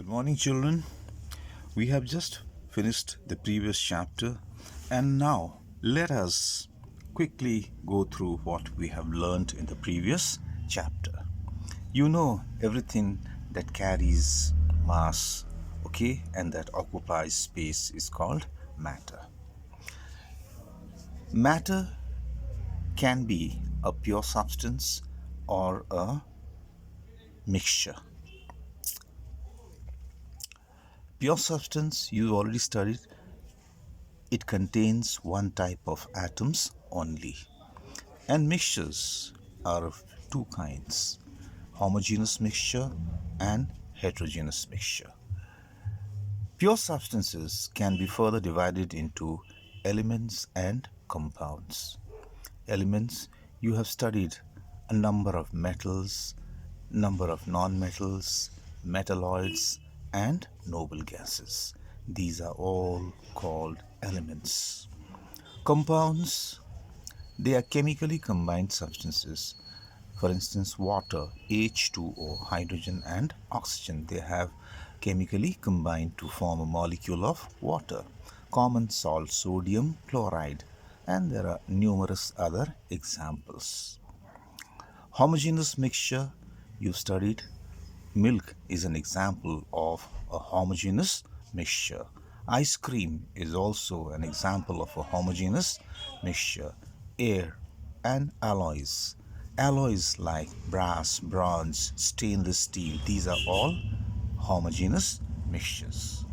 Good morning, children. We have just finished the previous chapter, and now let us quickly go through what we have learned in the previous chapter. You know everything that carries mass, okay, and that occupies space is called matter. Matter can be a pure substance or a mixture. Pure substance, you already studied, it contains one type of atoms only. And mixtures are of two kinds, homogeneous mixture and heterogeneous mixture. Pure substances can be further divided into elements and compounds. Elements, you have studied a number of metals, number of non-metals, metalloids, and noble gases. These are all called elements. Compounds, they are chemically combined substances. For instance, water, H2O, hydrogen and oxygen, they have chemically combined to form a molecule of water. Common salt, sodium chloride, and there are numerous other examples. Homogeneous mixture, you've studied. Milk is an example of a homogeneous mixture. Ice cream is also an example of a homogeneous mixture. Air and alloys. Alloys like brass, bronze, stainless steel, these are all homogeneous mixtures.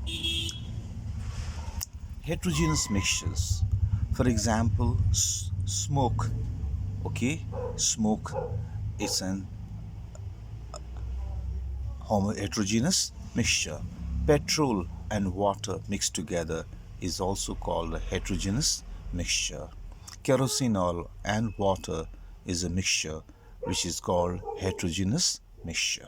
Heterogeneous mixtures. For example, smoke. Okay, smoke is an heterogeneous mixture. Petrol and water mixed together is also called a heterogeneous mixture. Kerosene oil and water is a mixture which is called heterogeneous mixture.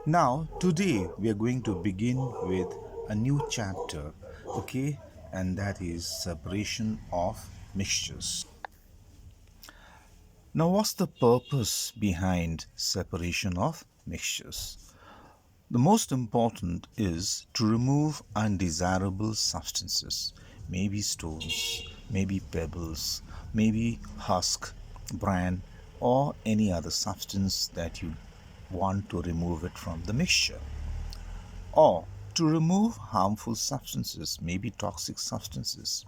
Now, today we are going to begin with a new chapter, okay, and that is separation of mixtures. Now, what's the purpose behind separation of mixtures? The most important is to remove undesirable substances, maybe stones, maybe pebbles, maybe husk, bran, or any other substance that you want to remove it from the mixture. Or to remove harmful substances, maybe toxic substances,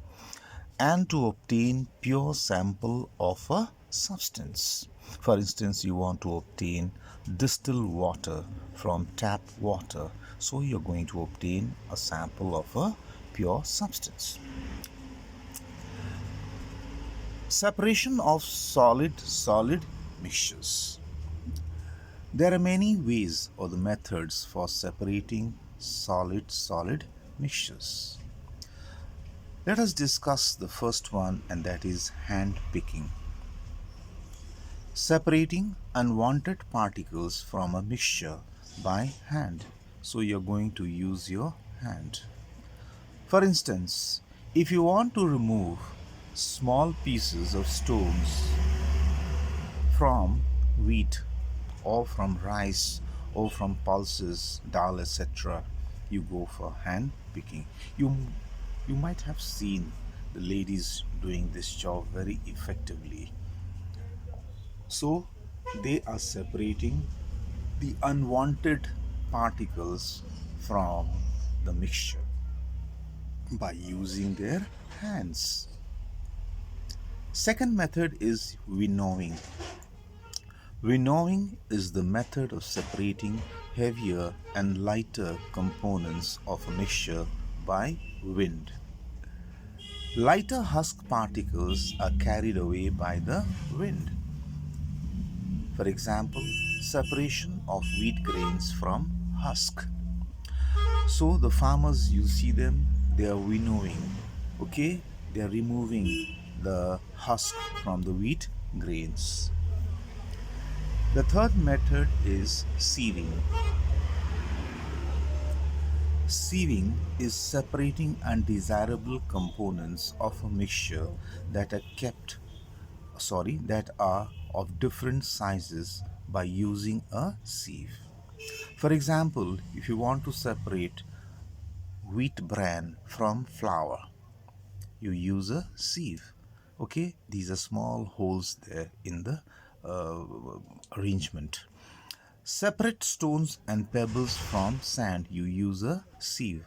and to obtain pure sample of a substance. For instance, you want to obtain distilled water from tap water, so you're going to obtain a sample of a pure substance. Separation of solid mixtures. There are many ways or the methods for separating solid mixtures. Let us discuss the first one, and that is hand picking. Separating unwanted particles from a mixture by hand. So you're going to use your hand. For instance, if you want to remove small pieces of stones from wheat or from rice or from pulses, dal, etc., you go for hand picking. You might have seen the ladies doing this job very effectively. So they are separating the unwanted particles from the mixture by using their hands. Second method is winnowing. Winnowing is the method of separating heavier and lighter components of a mixture by wind. Lighter husk particles are carried away by the wind. For example, separation of wheat grains from husk. So the farmers, you see them, they are winnowing, okay? They are removing the husk from the wheat grains. The third method is sieving. Sieving is separating undesirable components of a mixture that are of different sizes by using a sieve. For example, if you want to separate wheat bran from flour, you use a sieve. Okay, these are small holes there in the uh, arrangement. Separate stones and pebbles from sand, you use a sieve.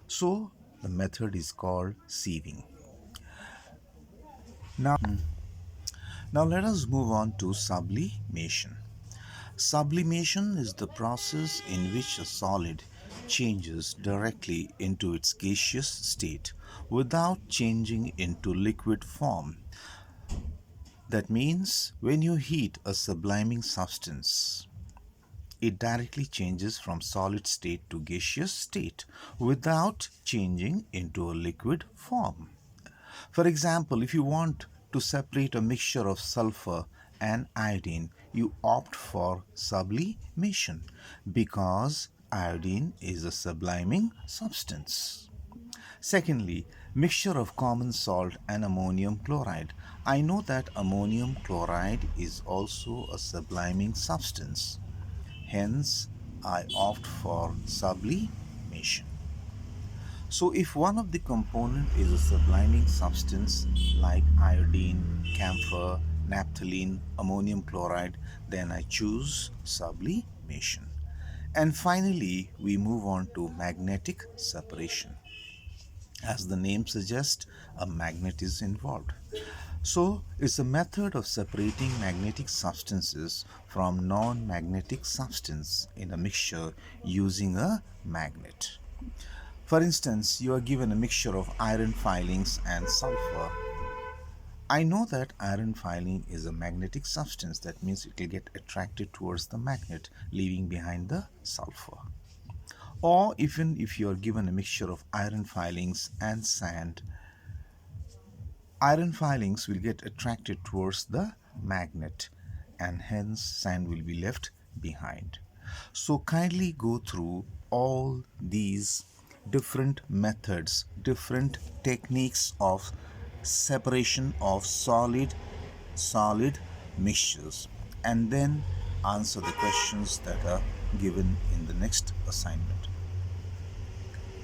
So the method is called sieving. Now let us move on to sublimation. Sublimation is the process in which a solid changes directly into its gaseous state without changing into liquid form. That means when you heat a subliming substance, it directly changes from solid state to gaseous state without changing into a liquid form. For example, if you want to separate a mixture of sulfur and iodine, you opt for sublimation because iodine is a subliming substance. Secondly, mixture of common salt and ammonium chloride. I know that ammonium chloride is also a subliming substance. Hence, I opt for sublimation. So if one of the component is a subliming substance like iodine, camphor, naphthalene, ammonium chloride, then I choose sublimation. And finally, we move on to magnetic separation. As the name suggests, a magnet is involved. So, it's a method of separating magnetic substances from non-magnetic substance in a mixture using a magnet. For instance, you are given a mixture of iron filings and sulfur. I know that iron filing is a magnetic substance, that means it will get attracted towards the magnet, leaving behind the sulfur. Or even if you are given a mixture of iron filings and sand, iron filings will get attracted towards the magnet and hence sand will be left behind. So kindly go through all these different methods, different techniques of separation of solid mixtures, and then answer the questions that are given in the next assignment.